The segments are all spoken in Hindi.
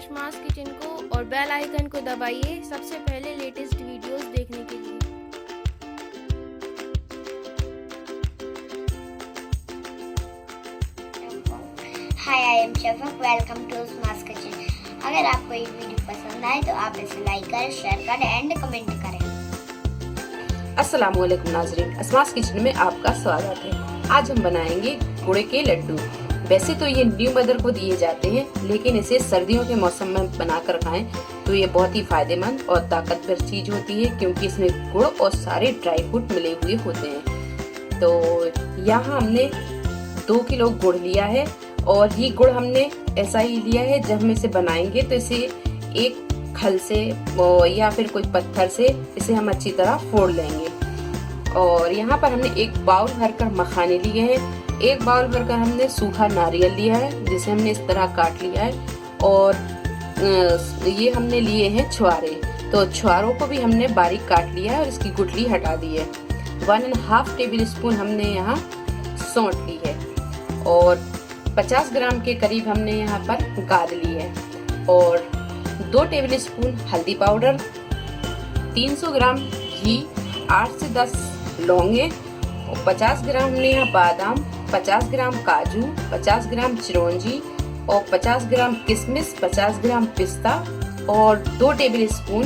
अशमास किचन को और बेल आइकन को दबाइए सबसे पहले लेटेस्ट वीडियोस देखने के लिए। Hi, I am Shafaq. Welcome to Ashma's kitchen. अगर आपको ये वीडियो पसंद आए तो आप इसे लाइक करें, शेयर करें एंड कमेंट करें। अस्सलाम वालेकुम नाज़रीन, अशमास किचन में आपका स्वागत है। आज हम बनाएंगे गुड़ के लड्डू। वैसे तो ये न्यू मदर को दिए जाते हैं, लेकिन इसे सर्दियों के मौसम में बनाकर खाएं तो ये बहुत ही फायदेमंद और ताकतवर चीज होती है, क्योंकि इसमें गुड़ और सारे ड्राई फ्रूट मिले हुए होते हैं। तो यहाँ हमने 2 किलो गुड़ लिया है और ये गुड़ हमने ऐसा ही लिया है। जब हम इसे बनाएंगे तो इसे एक खल से या फिर कोई पत्थर से इसे हम अच्छी तरह फोड़ लेंगे। और यहाँ पर हमने 1 बाउल भरकर मखाने लिए हैं, 1 बाउल भरकर हमने सूखा नारियल लिया है जिसे हमने इस तरह काट लिया है। और ये हमने लिए हैं छुआरे, तो छुआरों को भी हमने बारीक काट लिया है और इसकी गुठली हटा दी है। 1.5 टेबल स्पून हमने यहाँ सौंठ ली है और 50 ग्राम के करीब हमने यहाँ पर गाद ली है। और 2 टेबल स्पून हल्दी पाउडर, 300 ग्राम घी, 8 से 10 लौंगे और 50 ग्राम हमने यहाँ बादाम, 50 ग्राम काजू, 50 ग्राम चिरौंजी और 50 ग्राम किशमिश, 50 ग्राम पिस्ता और 2 टेबल स्पून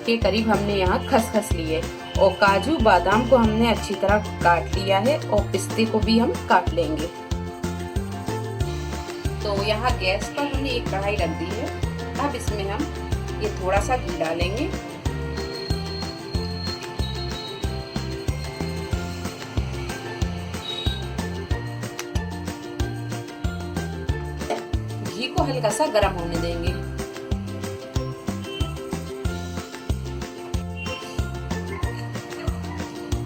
के करीब हमने यहाँ खसखस लिए। और काजू बादाम को हमने अच्छी तरह काट लिया है और पिस्ते को भी हम काट लेंगे। तो यहाँ गैस पर हमने एक कढ़ाई रख दी है। अब इसमें हम ये थोड़ा सा घी डालेंगे। घी को हल्का सा गर्म होने देंगे।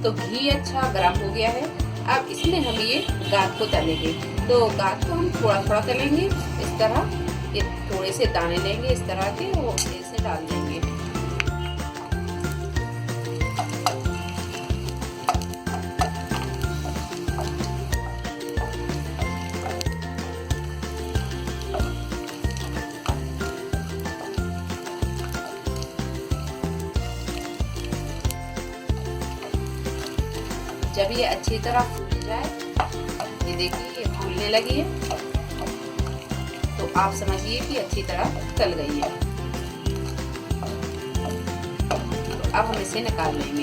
तो घी अच्छा गर्म हो गया है। अब इसमें हम ये गाद को तलेंगे। तो गाद को हम थोड़ा थोड़ा तलेंगे इस तरह। ये थोड़े से दाने लेंगे इस तरह के और इसे डाल देंगे। जब ये अच्छी तरह फूल जाए, ये देखिए ये फूलने लगी है, तो आप समझिए कि अच्छी तरह तल गई है। तो अब हम इसे निकाल लेंगे।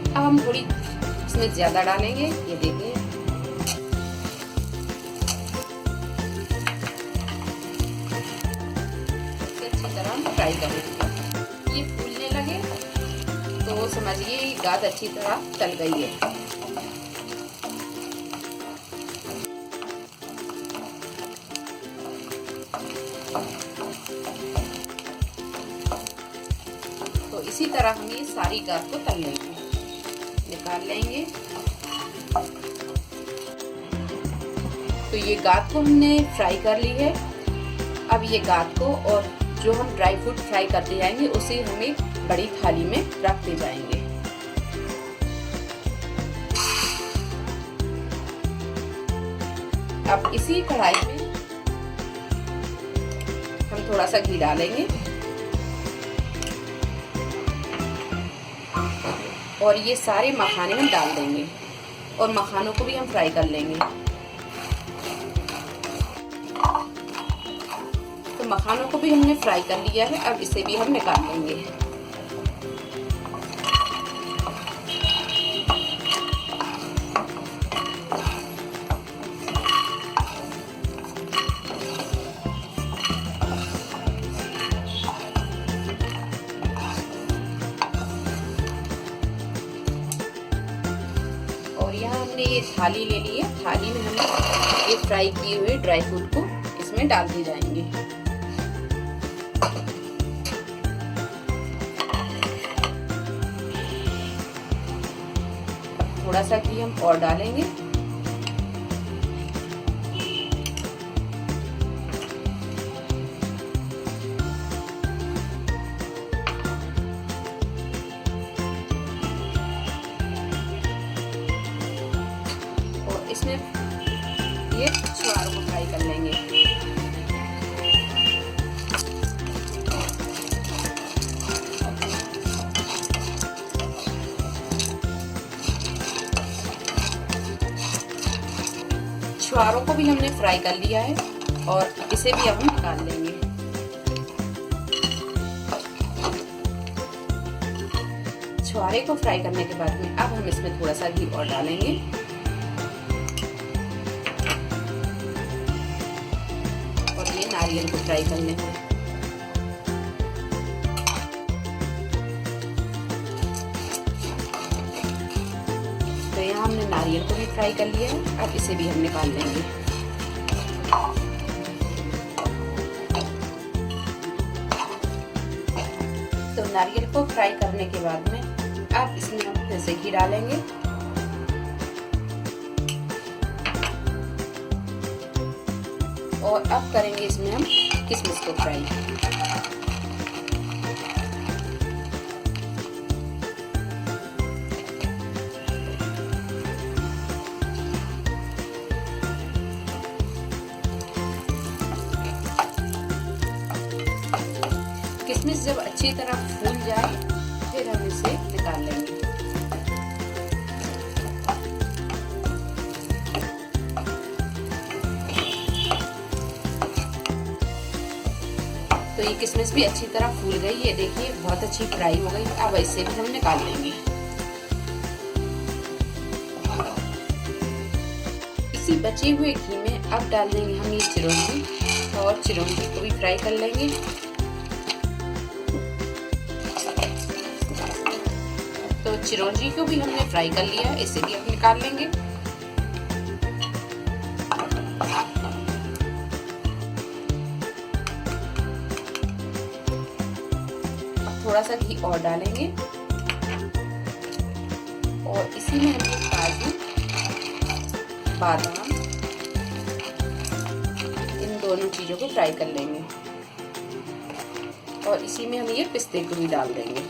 अब हम थोड़ी इसमें ज्यादा डालेंगे, ये देखिए। फ्राई करेंगे। ये फूलने लगे तो समझिए गाद अच्छी तरह तल गई है। तो इसी तरह हम ये सारी गाद को तल लेंगे, निकाल लेंगे। तो ये गाद को हमने फ्राई कर ली है। अब ये गाद को और जो हम ड्राई फ्रूट फ्राई करते जाएंगे उसे हम एक बड़ी थाली में रखते जाएंगे। अब इसी कढ़ाई में हम थोड़ा सा घी डालेंगे और ये सारे मखाने हम डाल देंगे और मखानों को भी हम फ्राई कर लेंगे। तो मखानों को भी हमने फ्राई कर लिया है। अब इसे भी हम निकाल लेंगे। और यहाँ हमने ये थाली ले ली है। थाली में हम ये फ्राई किए हुए ड्राई फ्रूट को इसमें डालते जाएंगे। थोड़ा सा घी हम और डालेंगे। इसमें ये छुहारों को फ्राई कर लेंगे। छुहारों को भी हमने फ्राई कर लिया है और इसे भी अब हम निकाल लेंगे। छुहारे को फ्राई करने के बाद में अब हम इसमें थोड़ा सा घी और डालेंगे और ये नारियल को फ्राई कर लेंगे। तो यहाँ हमने नारियल को भी फ्राई कर लिया है, अब इसे भी हम निकाल लेंगे। तो नारियल को फ्राई करने के बाद में अब इसमें हम फिर से घी डालेंगे और अब करेंगे इसमें हम किशमिश को फ्राई। किशमिश जब अच्छी तरह फूल जाए फिर हम इसे निकाल लेंगे। तो ये किशमिश भी अच्छी तरह फूल गई, ये देखिए बहुत अच्छी फ्राई हो गई। अब इसे भी हम निकाल लेंगे। इसी बचे हुए घी में अब डाल देंगे हम ये चिरौंजी और चिरौंजी को भी फ्राई कर लेंगे। तो चिरौंजी को भी हमने फ्राई कर लिया, इसे भी हम निकाल लेंगे। थोड़ा सा घी और डालेंगे और इसी में हम काजू, बादाम, इन दोनों चीजों को फ्राई कर लेंगे और इसी में हम ये पिस्ते को भी डाल देंगे।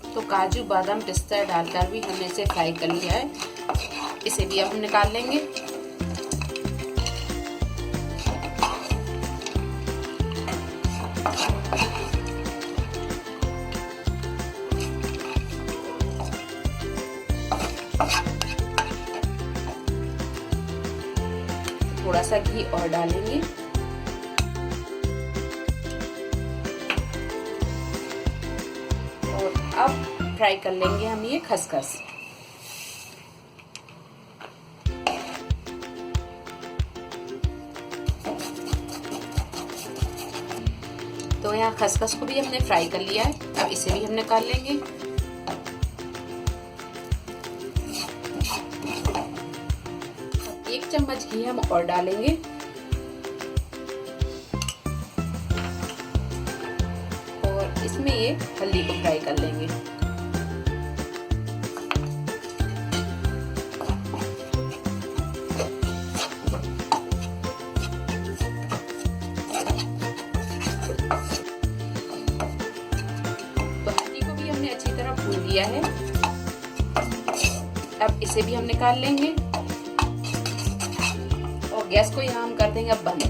तो काजू, बादाम, पिस्ता डालकर भी हमने इसे फ्राई कर लिया है, इसे भी अब हम निकाल लेंगे। थोड़ा सा घी और डालेंगे और अब फ्राई कर लेंगे हम ये खसखस। तो यहाँ खसखस को भी हमने फ्राई कर लिया है, अब इसे भी हम निकाल लेंगे। एक चम्मच घी हम और डालेंगे और इसमें ये हल्दी को फ्राई कर लेंगे। तो हल्दी को भी हमने अच्छी तरह भून लिया है, अब इसे भी हम निकाल लेंगे और गैस को यहाँ हम कर देंगे अब बंद।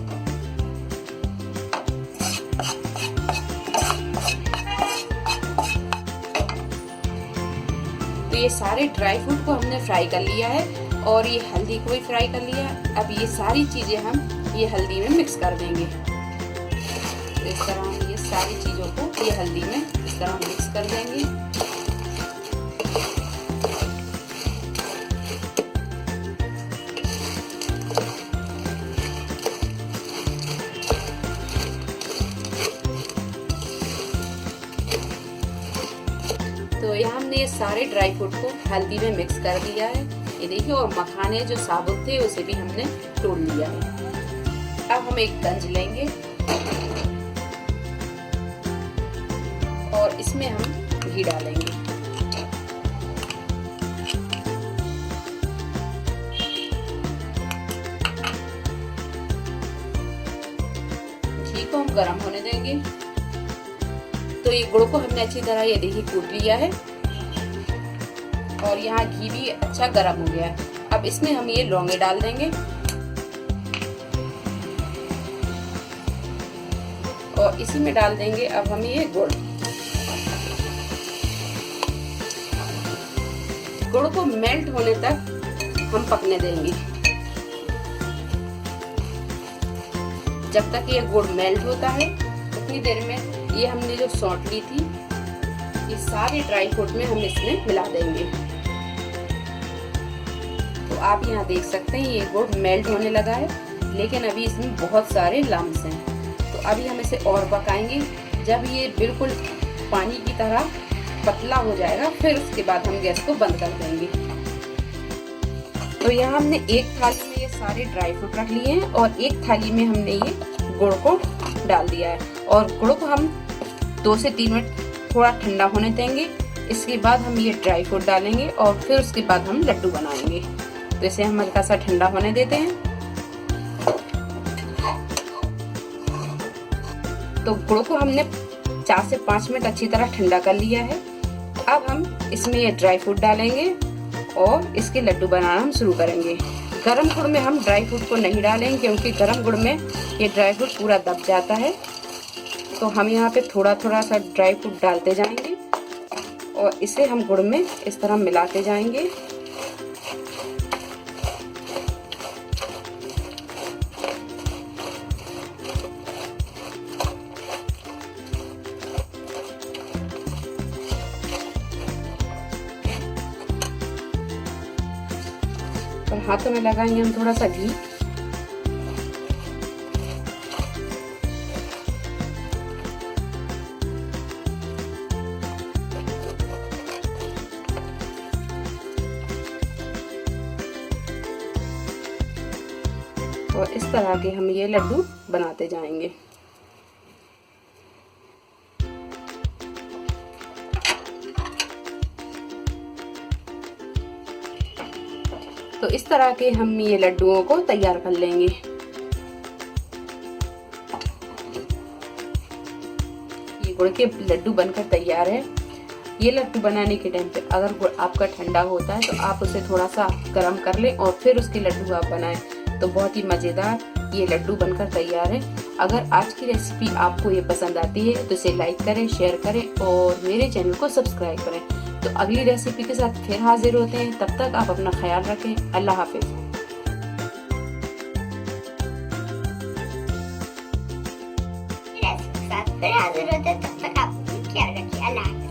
तो ये सारे ड्राई फ्रूट को हमने फ्राई कर लिया है और ये हल्दी को भी फ्राई कर लिया है। अब ये सारी चीजें हम ये हल्दी में मिक्स कर देंगे। तो इस तरह हम ये सारी चीजों को ये हल्दी में इस तरह मिक्स कर देंगे। तो यहाँ हमने ये सारे ड्राई फ्रूट को हल्दी में मिक्स कर दिया है, ये देखिए। और मखाने जो साबुत थे उसे भी हमने तोड़ लिया है। अब हम एक गंज लेंगे और इसमें हम घी डालेंगे। घी को हम गरम होने देंगे तो ये गुड़ को हमने अच्छी तरह ये देखिए कूट लिया है और यहाँ घी भी अच्छा गर्म हो गया है। अब इसमें हम ये लौंगे डाल देंगे और इसी में डाल देंगे अब हम ये गुड़ को मेल्ट होने तक हम पकने देंगे। जब तक ये गुड़ मेल्ट होता है उतनी देर में ये हमने जो सौंठ ली थी ये सारे ड्राई फ्रूट में हम इसमें मिला देंगे। तो आप यहाँ देख सकते हैं ये गुड़ मेल्ट होने लगा है, लेकिन अभी इसमें बहुत सारे लम्स हैं। तो अभी हम इसे और पकाएंगे। जब ये बिल्कुल पानी की तरह पतला हो जाएगा फिर उसके बाद हम गैस को बंद कर देंगे। तो यहाँ हमने एक थाली में ये सारे ड्राई फ्रूट रख लिए हैं और एक थाली में हमने ये गुड़ को डाल दिया है और गुड़ को हम 2 से 3 मिनट थोड़ा ठंडा होने देंगे। इसके बाद हम ये ड्राई फ्रूट डालेंगे और फिर उसके बाद हम लड्डू बनाएंगे। तो इसे हम हल्का सा ठंडा होने देते हैं। तो गुड़ को हमने 4 से 5 मिनट अच्छी तरह ठंडा कर लिया है। अब हम इसमें ये ड्राई फ्रूट डालेंगे और इसके लड्डू बनाना हम शुरू करेंगे। गरम गुड़ में हम ड्राई फ्रूट को नहीं डालेंगे क्योंकि गरम गुड़ में ये ड्राई फ्रूट पूरा दब जाता है। तो हम यहाँ पे थोड़ा थोड़ा सा ड्राई फ्रूट डालते जाएंगे और इसे हम गुड़ में इस तरह मिलाते जाएंगे। और हाथों में लगाएंगे हम थोड़ा सा घी। और इस तरह के हम ये लड्डू बनाते जाएंगे। तो इस तरह के हम ये लड्डुओं को तैयार कर लेंगे। ये गुड़ के लड्डू बनकर तैयार है। ये लड्डू बनाने के टाइम पे अगर गुड़ आपका ठंडा होता है तो आप उसे थोड़ा सा गर्म कर लें और फिर उसके लड्डू आप बनाएं, तो बहुत ही मज़ेदार ये लड्डू बनकर तैयार है। अगर आज की रेसिपी आपको ये पसंद आती है तो इसे लाइक करें, शेयर करें और मेरे चैनल को सब्सक्राइब करें। तो अगली रेसिपी के साथ फिर हाजिर होते हैं। तब तक आप अपना ख्याल रखें। अल्लाह हाफिज। फिर हाजिर होते हैं, तब तक आप ख्याल रखिए। अल्लाह।